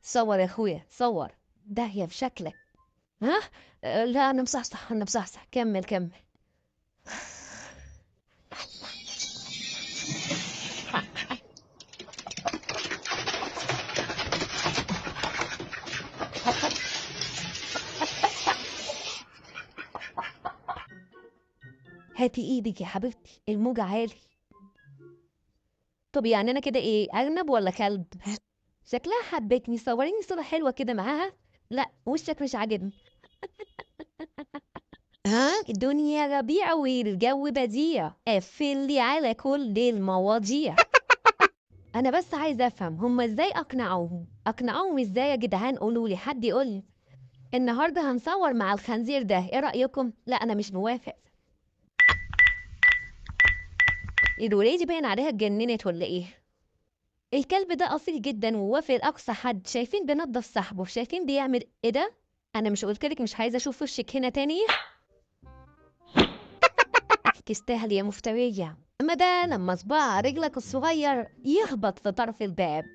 صور يا اخويا صور. داهية في شكلك. ها؟ لا انا مصحصح انا مصحصح، كمل كمل. هاتي ايدك يا حبيبتي، الموجة عالي. طب يعني انا كده ايه، ارنب ولا كلب؟ شكلها حبتني، صوريني صورة حلوة كده معاها. لا وشك مش عاجبني. ها، الدنيا ربيع والجو بديع، قفلي على كل المواضيع. انا بس عايزه افهم هما ازاي اقنعوهم ازاي يا جدعان؟ قولوا لي، حد يقول لي. النهارده هنصور مع الخنزير ده، ايه رايكم؟ لا انا مش موافق. الوليه دي باين عليها اتجننت ولا ايه؟ الكلب ده اصيل جدا ووافق لاقصى حد، شايفين بينضف صاحبه، شايفين بيعمل ايه ده؟ انا مش قلتلك مش عايزه اشوف وشك هنا تاني؟ تستاهل يا مفترية. اما ده لما صباع رجلك الصغير يخبط في طرف الباب.